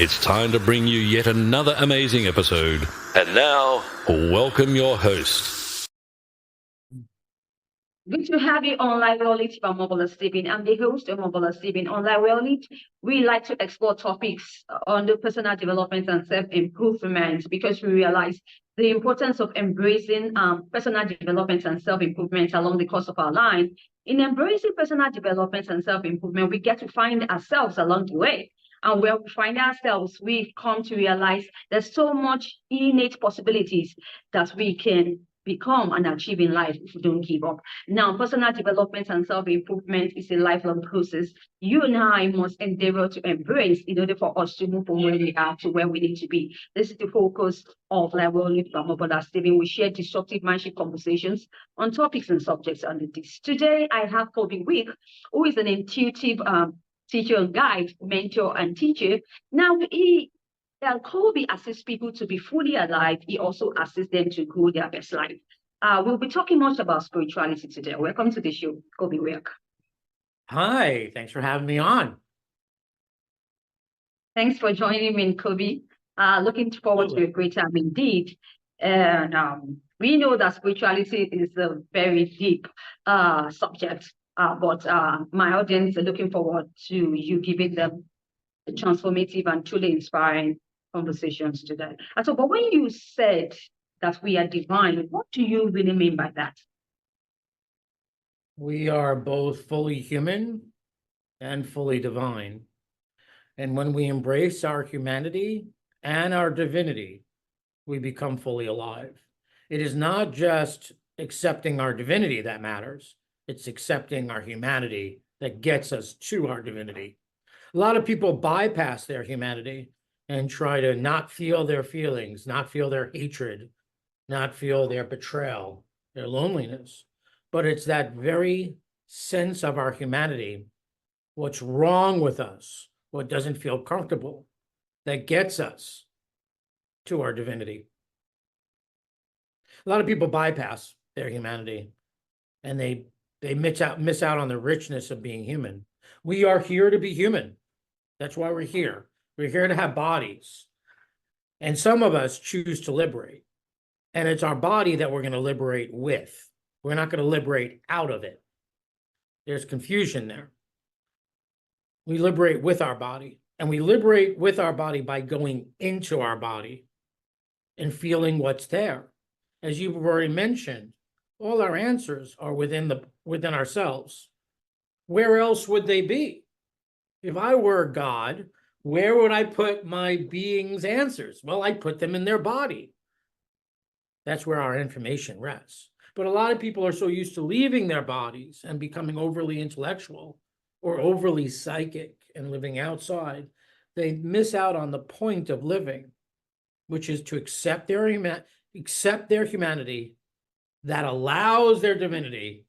It's time to bring you yet another amazing episode. And now, welcome your host. Good to have you on Live Reality by Omobola Stephen. I'm the host of Omobola Stephen. On Live Reality, we like to explore topics on the personal development and self-improvement because we realize the importance of embracing personal development and self-improvement along the course of our life. In embracing personal development and self-improvement, we get to find ourselves along the way. And where we find ourselves, we come to realize there's so much innate possibilities that we can become and achieve in life if we don't give up. Now, personal development and self-improvement is a lifelong process. You and I must endeavor to embrace in order for us to move from where we are to where we need to be. This is the focus of Level Lead by Omobola Stephen. We share disruptive mindset conversations on topics and subjects under this. Today, I have Colby Wilk, who is an intuitive teacher and guide, mentor and teacher. Now, Colby assists people to be fully alive. He also assists them to grow their best life. We'll be talking much about spirituality today. Welcome to the show, Colby Wilk. Hi, thanks for having me on. Thanks for joining me, Colby. Looking forward to a great time indeed. And we know that spirituality is a very deep subject, but my audience are looking forward to you giving them the transformative and truly inspiring conversations today. So, but when you said that we are divine, what do you really mean by that? We are both fully human and fully divine. And when we embrace our humanity and our divinity, we become fully alive. It is not just accepting our divinity that matters. It's accepting our humanity that gets us to our divinity. A lot of people bypass their humanity and try to not feel their feelings, not feel their hatred, not feel their betrayal, their loneliness. But it's that very sense of our humanity, what's wrong with us, what doesn't feel comfortable, that gets us to our divinity. A lot of people bypass their humanity and they miss out on the richness of being human. We are here to be human. That's why we're here. We're here to have bodies. And some of us choose to liberate. And it's our body that we're going to liberate with. We're not going to liberate out of it. There's confusion there. We liberate with our body. And we liberate with our body by going into our body and feeling what's there. As you've already mentioned, all our answers are within ourselves. Where else would they be? If I were God, where would I put my being's answers? Well, I put them in their body. That's where our information rests. But a lot of people are so used to leaving their bodies and becoming overly intellectual or overly psychic and living outside, they miss out on the point of living, which is to accept their humanity that allows their divinity,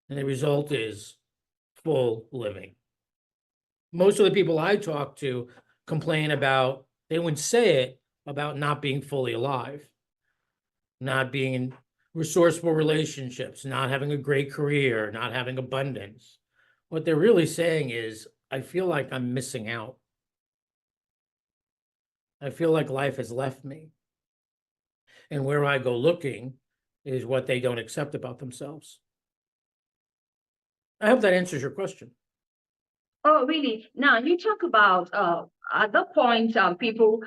and the result is full living. Most of the people I talk to complain about, they would say it about not being fully alive, not being in resourceful relationships, not having a great career, not having abundance. What they're really saying is, I feel like I'm missing out. I feel like life has left me. And where I go looking is what they don't accept about themselves. I hope that answers your question. Oh, really? Now you talk about at that point, people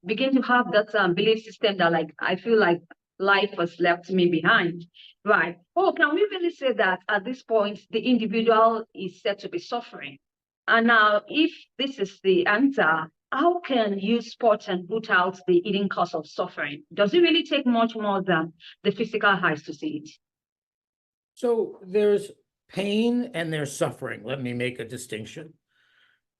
begin to have that belief system that, like, I feel like life has left me behind, right? Oh, can we really say that at this point the individual is said to be suffering? And now, if this is the answer, how can you spot and root out the hidden cause of suffering? Does it really take much more than the physical eyes to see it? So there's pain and there's suffering. Let me make a distinction.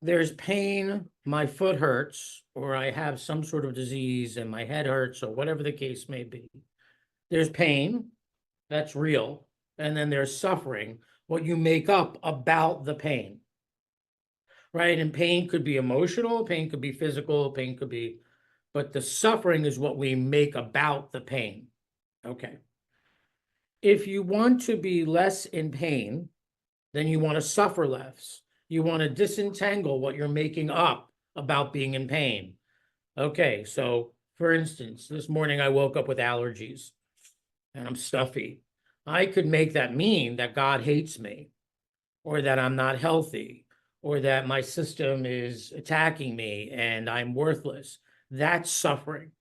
There's pain, my foot hurts, or I have some sort of disease and my head hurts, or whatever the case may be. There's pain, that's real. And then there's suffering, what you make up about the pain. Right? And pain could be emotional, pain could be physical, pain could be, but the suffering is what we make about the pain. Okay. If you want to be less in pain, then you want to suffer less. You want to disentangle what you're making up about being in pain. Okay, so for instance, this morning I woke up with allergies and I'm stuffy. I could make that mean that God hates me, or that I'm not healthy, or that my system is attacking me and I'm worthless. That's suffering.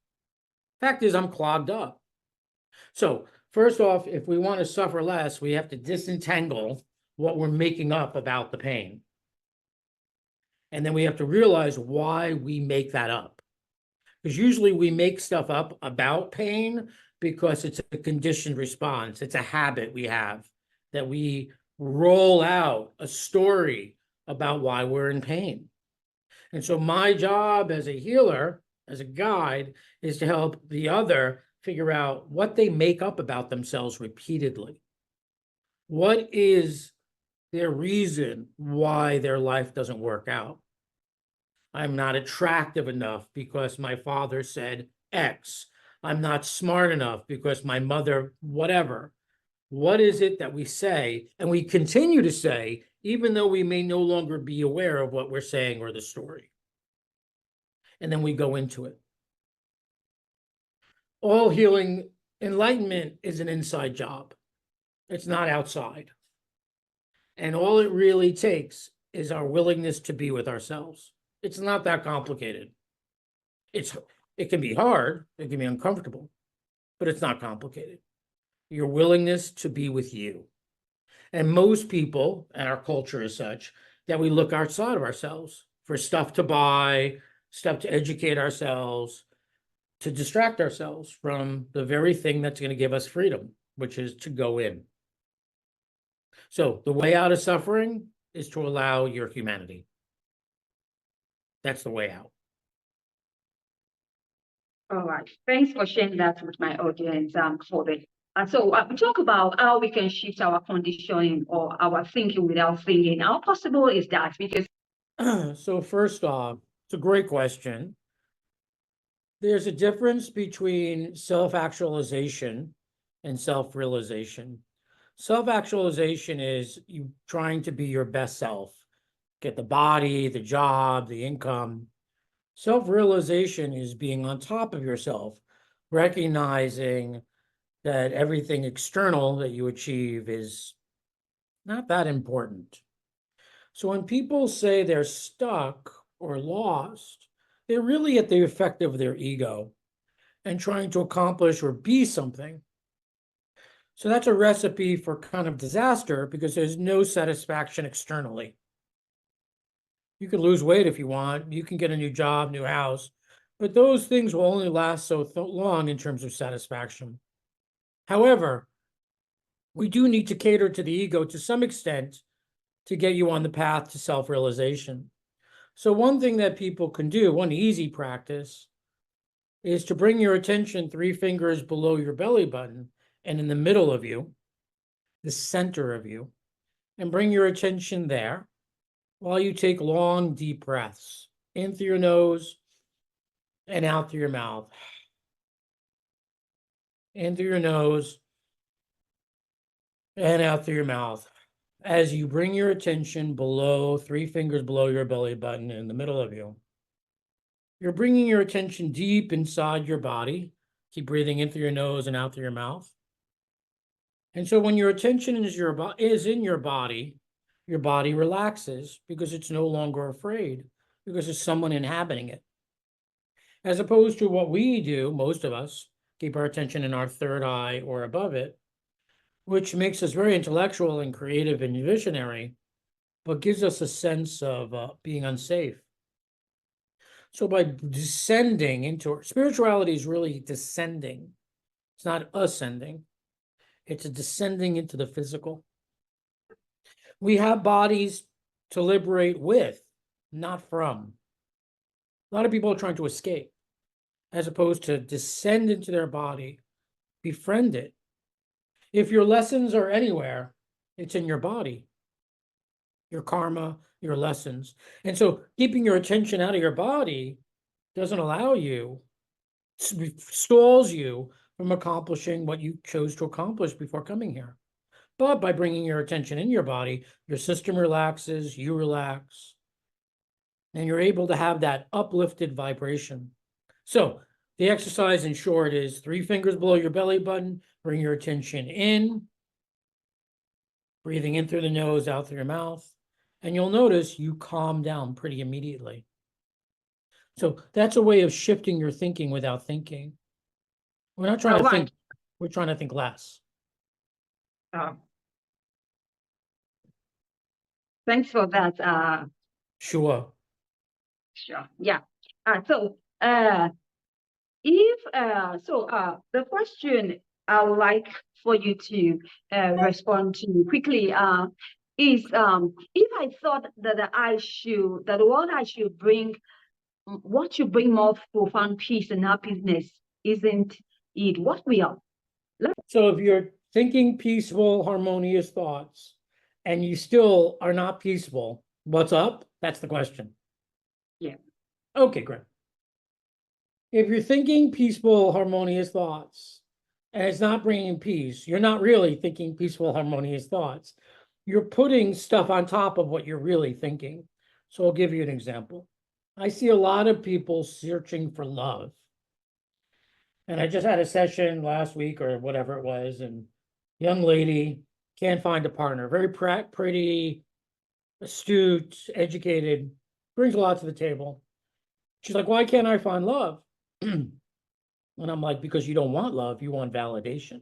Fact is, I'm clogged up. So, first off, if we want to suffer less, we have to disentangle what we're making up about the pain. And then we have to realize why we make that up. Because usually we make stuff up about pain because it's a conditioned response. It's a habit we have that we roll out a story about why we're in pain. And so my job as a healer, as a guide, is to help the other figure out what they make up about themselves repeatedly. What is their reason why their life doesn't work out? I'm not attractive enough because my father said X. I'm not smart enough because my mother, whatever. What is it that we say, and we continue to say, even though we may no longer be aware of what we're saying or the story? And then we go into it. All healing, enlightenment is an inside job. It's not outside. And all it really takes is our willingness to be with ourselves. It's not that complicated. It can be hard, it can be uncomfortable, but it's not complicated. Your willingness to be with you. And most people, and our culture is such, that we look outside of ourselves for stuff to buy, stuff to educate ourselves, to distract ourselves from the very thing that's going to give us freedom, which is to go in. So the way out of suffering is to allow your humanity. That's the way out. All right. Thanks for sharing that with my audience, Colby. And so we talk about how we can shift our conditioning or our thinking without thinking. How possible is that? Because So first off, it's a great question. There's a difference between self-actualization and self-realization. Self-actualization is you trying to be your best self, get the body, the job, the income. Self-realization is being on top of yourself, recognizing that everything external that you achieve is not that important. So when people say they're stuck or lost, they're really at the effect of their ego and trying to accomplish or be something. So that's a recipe for kind of disaster because there's no satisfaction externally. You can lose weight if you want, you can get a new job, new house, but those things will only last so long in terms of satisfaction. However, we do need to cater to the ego to some extent to get you on the path to self-realization. So one thing that people can do, one easy practice, is to bring your attention 3 fingers below your belly button and in the middle of you, the center of you, and bring your attention there while you take long, deep breaths in through your nose and out through your mouth. In through your nose and out through your mouth. As you bring your attention below, 3 fingers below your belly button in the middle of you, you're bringing your attention deep inside your body. Keep breathing in through your nose and out through your mouth. And so when your attention is in your body relaxes because it's no longer afraid, because there's someone inhabiting it. As opposed to what we do, most of us, keep our attention in our third eye or above it, which makes us very intellectual and creative and visionary, but gives us a sense of being unsafe. So by descending into spirituality is really descending. It's not ascending. It's a descending into the physical. We have bodies to liberate with, not from. A lot of people are trying to escape, as opposed to descend into their body, befriend it. If your lessons are anywhere, it's in your body. Your karma, your lessons. And so keeping your attention out of your body doesn't allow you, stalls you from accomplishing what you chose to accomplish before coming here. But by bringing your attention in your body, your system relaxes, you relax. and you're able to have that uplifted vibration. So the exercise in short is 3 fingers below your belly button, bring your attention in, breathing in through the nose, out through your mouth, and you'll notice you calm down pretty immediately. So that's a way of shifting your thinking without thinking. We're not trying to think, we're trying to think less. Thanks for that. Sure. Sure. Yeah. So the question I would like for you to respond to quickly is if I thought that what should bring more profound peace and happiness isn't it what we are? So if you're thinking peaceful, harmonious thoughts, and you still are not peaceful, what's up? That's the question. Yeah. Okay, great. If you're thinking peaceful, harmonious thoughts, and it's not bringing peace, you're not really thinking peaceful, harmonious thoughts. You're putting stuff on top of what you're really thinking. So I'll give you an example. I see a lot of people searching for love. And I just had a session last week or whatever it was, and young lady can't find a partner, very pretty, astute, educated, brings a lot to the table. She's like, why can't I find love? And I'm like, because you don't want love, you want validation.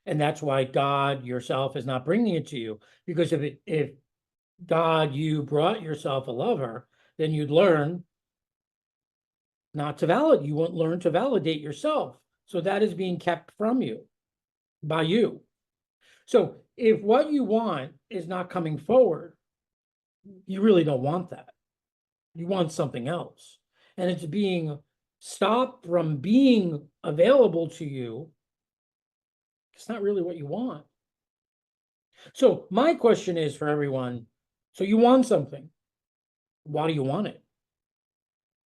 And that's why God yourself is not bringing it to you. Because if God, you brought yourself a lover, then you'd learn not to validate. You won't learn to validate yourself. So that is being kept from you by you. So if what you want is not coming forward, you really don't want that. You want something else. And it's being stopped from being available to you. It's not really what you want. So my question is for everyone, so you want something. Why do you want it?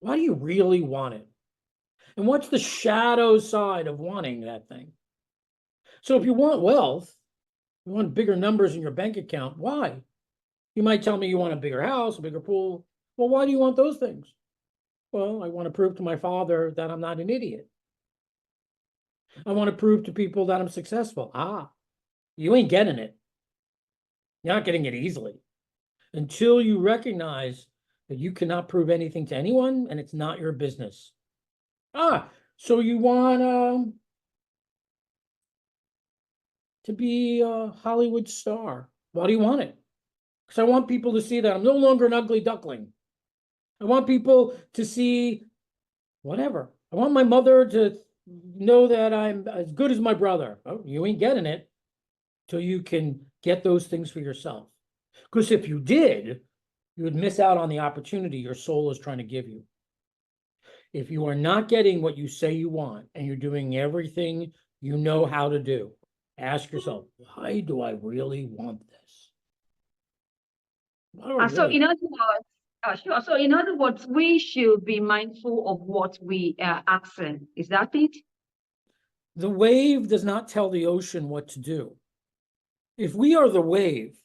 Why do you really want it? And what's the shadow side of wanting that thing? So if you want wealth, you want bigger numbers in your bank account, why? You might tell me you want a bigger house, a bigger pool. Well, why do you want those things? Well, I want to prove to my father that I'm not an idiot. I want to prove to people that I'm successful. You ain't getting it. You're not getting it easily until you recognize that you cannot prove anything to anyone and it's not your business. So you want to be a Hollywood star. Why do you want it? Because I want people to see that I'm no longer an ugly duckling. I want people to see whatever. I want my mother to know that I'm as good as my brother. Oh, you ain't getting it till you can get those things for yourself. Because if you did, you would miss out on the opportunity your soul is trying to give you. If you are not getting what you say you want and you're doing everything you know how to do, ask yourself, why do I really want this? So in other words, sure. So in other words, we should be mindful of what we are asking. Is that it? The wave does not tell the ocean what to do. If we are the wave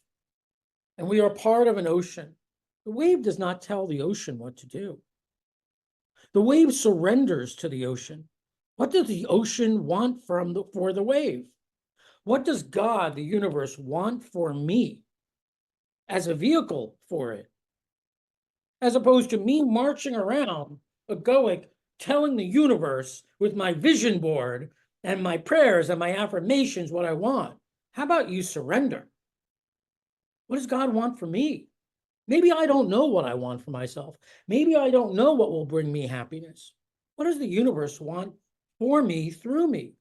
and we are part of an ocean, the wave does not tell the ocean what to do. The wave surrenders to the ocean. What does the ocean want for the wave? What does God, the universe, want for me as a vehicle for it? As opposed to me marching around egoic, telling the universe with my vision board and my prayers and my affirmations what I want. How about you surrender? What does God want for me? Maybe I don't know what I want for myself. Maybe I don't know what will bring me happiness. What does the universe want for me through me?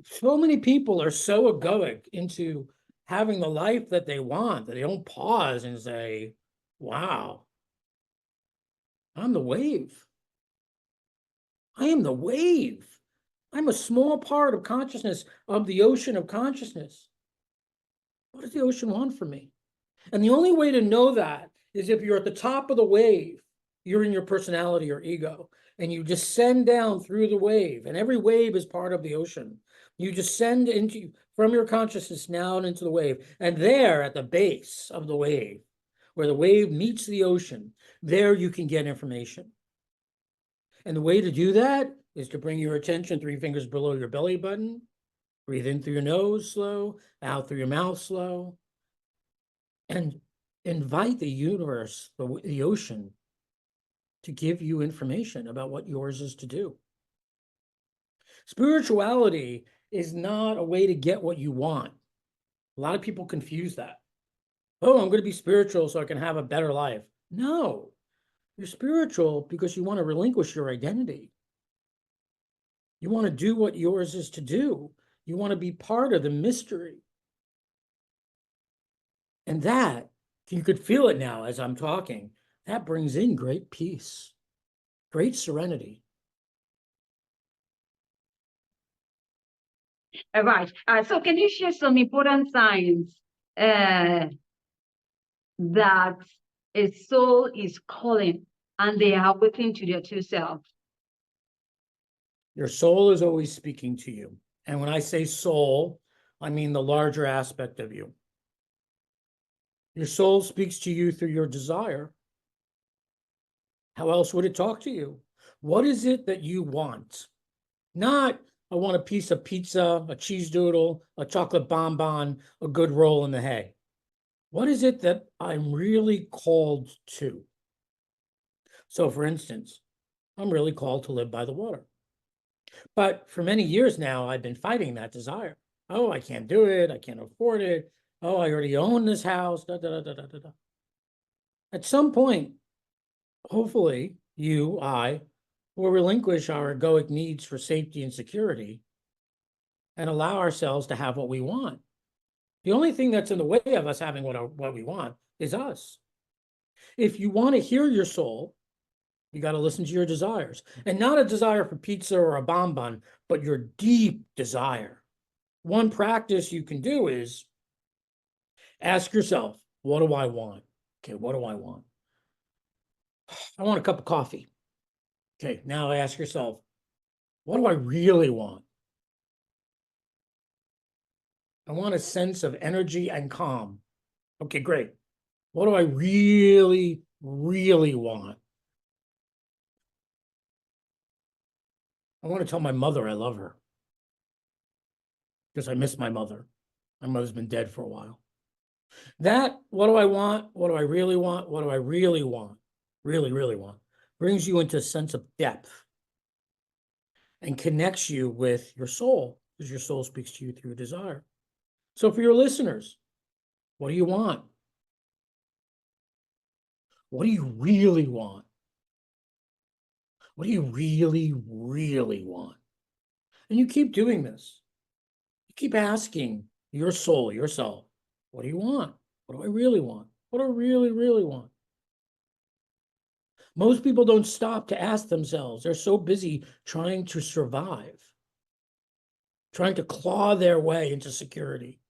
So many people are so egoic into having the life that they want that they don't pause and say, wow, I'm the wave. I am the wave. I'm a small part of consciousness, of the ocean of consciousness. What does the ocean want from me? And the only way to know that is if you're at the top of the wave, you're in your personality or ego, and you descend down through the wave, and every wave is part of the ocean. You descend into from your consciousness down into the wave. And there at the base of the wave, where the wave meets the ocean, there you can get information. And the way to do that is to bring your attention 3 fingers below your belly button. Breathe in through your nose slow, out through your mouth slow, and invite the universe, the ocean, to give you information about what yours is to do. Spirituality is not a way to get what you want. A lot of people confuse that. Oh, I'm going to be spiritual so I can have a better life. No, you're spiritual because you want to relinquish your identity. You want to do what yours is to do. You want to be part of the mystery. And that, you could feel it now as I'm talking, that brings in great peace, great serenity. All right. So can you share some important signs that a soul is calling and they are awakening to their true self? Your soul is always speaking to you. And when I say soul, I mean the larger aspect of you. Your soul speaks to you through your desire. How else would it talk to you? What is it that you want? Not, I want a piece of pizza, a cheese doodle, a chocolate bonbon, a good roll in the hay. What is it that I'm really called to? So, for instance, I'm really called to live by the water. But for many years now, I've been fighting that desire. Oh, I can't do it. I can't afford it. Oh, I already own this house. Da, da, da, da, da, da. At some point, hopefully, I will relinquish our egoic needs for safety and security and allow ourselves to have what we want. The only thing that's in the way of us having what we want is us. If you want to hear your soul, you got to listen to your desires, and not a desire for pizza or a bonbon, but your deep desire. One practice you can do is ask yourself, what do I want? Okay, what do I want? I want a cup of coffee. Okay, now ask yourself, what do I really want? I want a sense of energy and calm. Okay, great. What do I really, really want? I want to tell my mother I love her because I miss my mother. My mother's been dead for a while. That, what do I want? What do I really want? What do I really want? Really, really want, brings you into a sense of depth and connects you with your soul, because your soul speaks to you through desire. So for your listeners, what do you want? What do you really want? What do you really, really want? And you keep doing this. You keep asking your soul, yourself, what do you want? What do I really want? What do I really, really want? Most people don't stop to ask themselves. They're so busy trying to survive, trying to claw their way into security.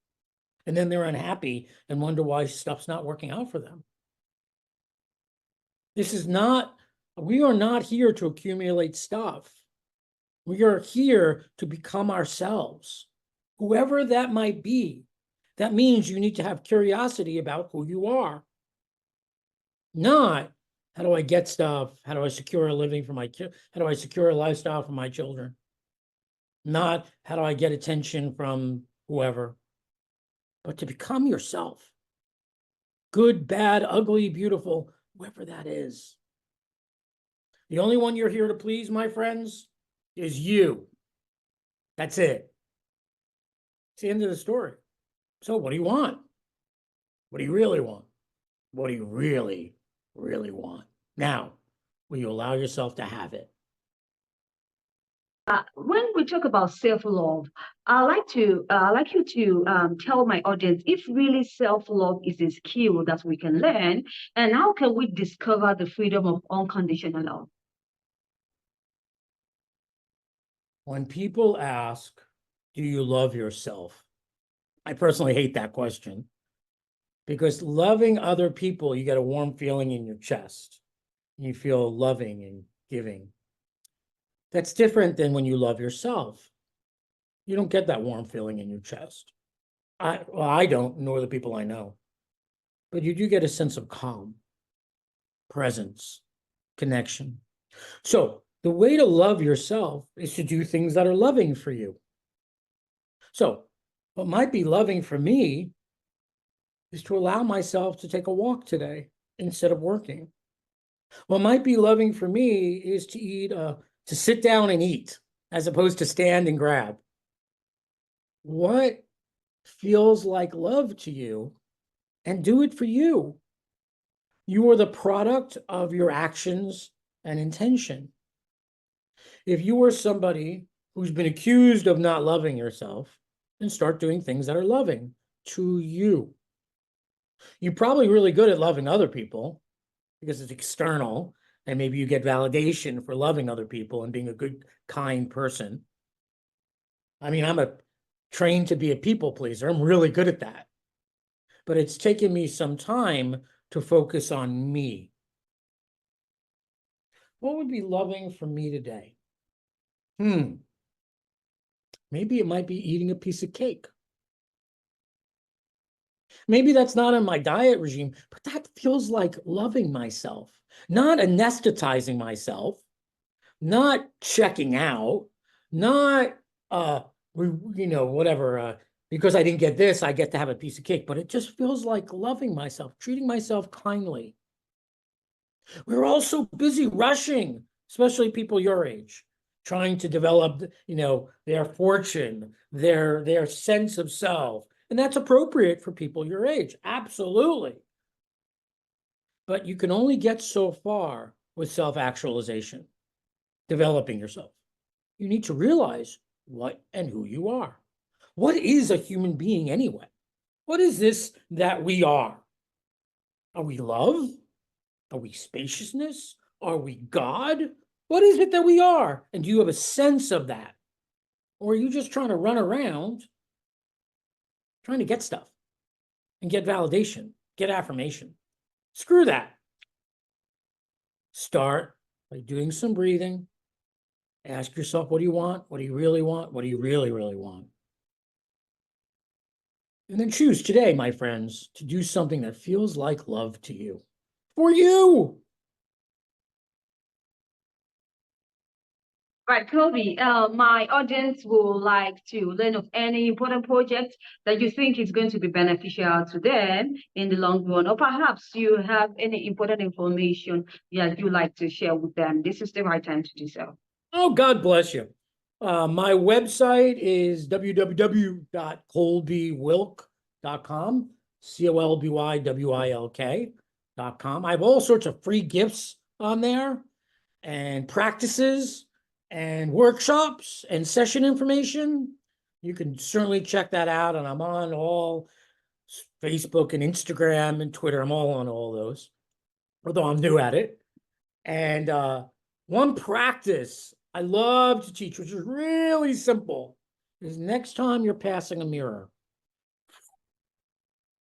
And then they're unhappy and wonder why stuff's not working out for them. We are not here to accumulate stuff. We are here to become ourselves, whoever that might be. That means you need to have curiosity about who you are. Not, how do I get stuff? How do I secure a living for my kids? How do I secure a lifestyle for my children? Not, how do I get attention from whoever? But to become yourself. Good, bad, ugly, beautiful, whoever that is. The only one you're here to please, my friends, is you. That's it. It's the end of the story. So what do you want? What do you really want? What do you really, really want? Now, will you allow yourself to have it? When we talk about self-love, I like you to tell my audience if really self-love is a skill that we can learn, and how can we discover the freedom of unconditional love? When people ask, do you love yourself? I personally hate that question, because loving other people, you get a warm feeling in your chest. You feel loving and giving. That's different than when you love yourself. You don't get that warm feeling in your chest. I don't, nor the people I know. But you do get a sense of calm, presence, connection. So the way to love yourself is to do things that are loving for you. So what might be loving for me is to allow myself to take a walk today instead of working. What might be loving for me is to sit down and eat as opposed to stand and grab. What feels like love to you, and do it for you. You are the product of your actions and intention. If you are somebody who's been accused of not loving yourself, then start doing things that are loving to you. You're probably really good at loving other people because it's external, and maybe you get validation for loving other people and being a good, kind person. I mean, I'm trained to be a people pleaser. I'm really good at that. But it's taken me some time to focus on me. What would be loving for me today? Maybe it might be eating a piece of cake. Maybe that's not in my diet regime, but that feels like loving myself, not anesthetizing myself, not checking out, not whatever, because I didn't get this, I get to have a piece of cake, but it just feels like loving myself, treating myself kindly. We're all so busy rushing, especially people your age, trying to develop, their fortune, their sense of self. And that's appropriate for people your age. Absolutely. But you can only get so far with self-actualization, developing yourself. You need to realize what and who you are. What is a human being anyway? What is this that we are? Are we love? Are we spaciousness? Are we God? What is it that we are? And do you have a sense of that? Or are you just trying to run around trying to get stuff and get validation, get affirmation? Screw that. Start by doing some breathing. Ask yourself, what do you want? What do you really want? What do you really, really want? And then choose today, my friends, to do something that feels like love to you. For you. Right, Colby, my audience would like to learn of any important project that you think is going to be beneficial to them in the long run, or perhaps you have any important information that you'd like to share with them. This is the right time to do so. Oh, God bless you. My website is www.colbywilk.com, COLBYWILK.com. I have all sorts of free gifts on there, and practices and workshops and session information. You can certainly check that out. And I'm on all Facebook and Instagram and Twitter. I'm all on all those, although I'm new at it. And one practice I love to teach, which is really simple, is next time you're passing a mirror,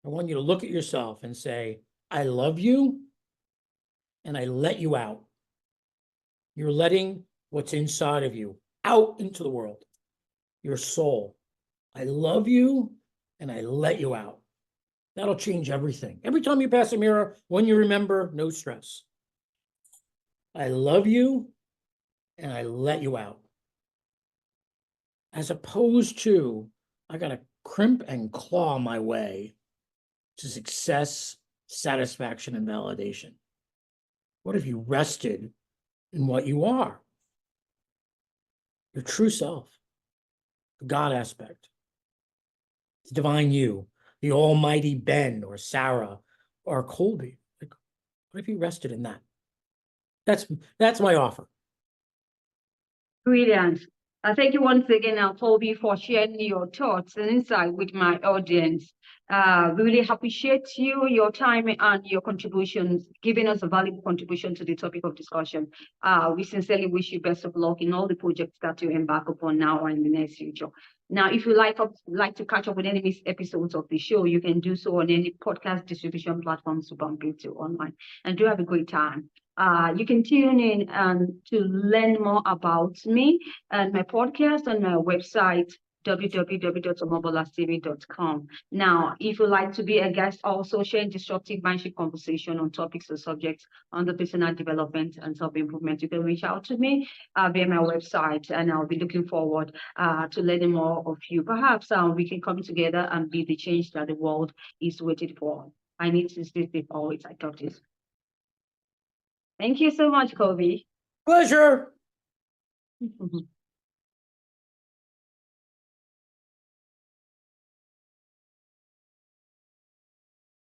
I want you to look at yourself and say, I love you, and I let you out. You're letting what's inside of you out into the world, your soul. I love you, and I let you out. That'll change everything. Every time you pass a mirror, when you remember, no stress. I love you, and I let you out. As opposed to, I got to crimp and claw my way to success, satisfaction, and validation. What if you rested in what you are? Your true self, the God aspect, the divine you, the almighty Ben or Sarah or Colby. Like, what if you rested in that? That's my offer. Brilliant. Thank you once again, Colby, for sharing your thoughts and insight with my audience. We really appreciate you, your time, and your contributions, giving us a valuable contribution to the topic of discussion. We sincerely wish you best of luck in all the projects that you embark upon now and in the near future. Now, if you like to catch up with any missed episodes of the show, you can do so on any podcast distribution platforms to bump into online. And do have a great time. You can tune in to learn more about me and my podcast on my website, www.omobolastephen.com. Now, if you'd like to be a guest, also sharing disruptive mindset conversation on topics or subjects under personal development and self-improvement, you can reach out to me via my website, and I'll be looking forward to learning more of you. Perhaps we can come together and be the change that the world is waiting for. I need to sleep it always. I got this. Thank you so much, Colby. Pleasure.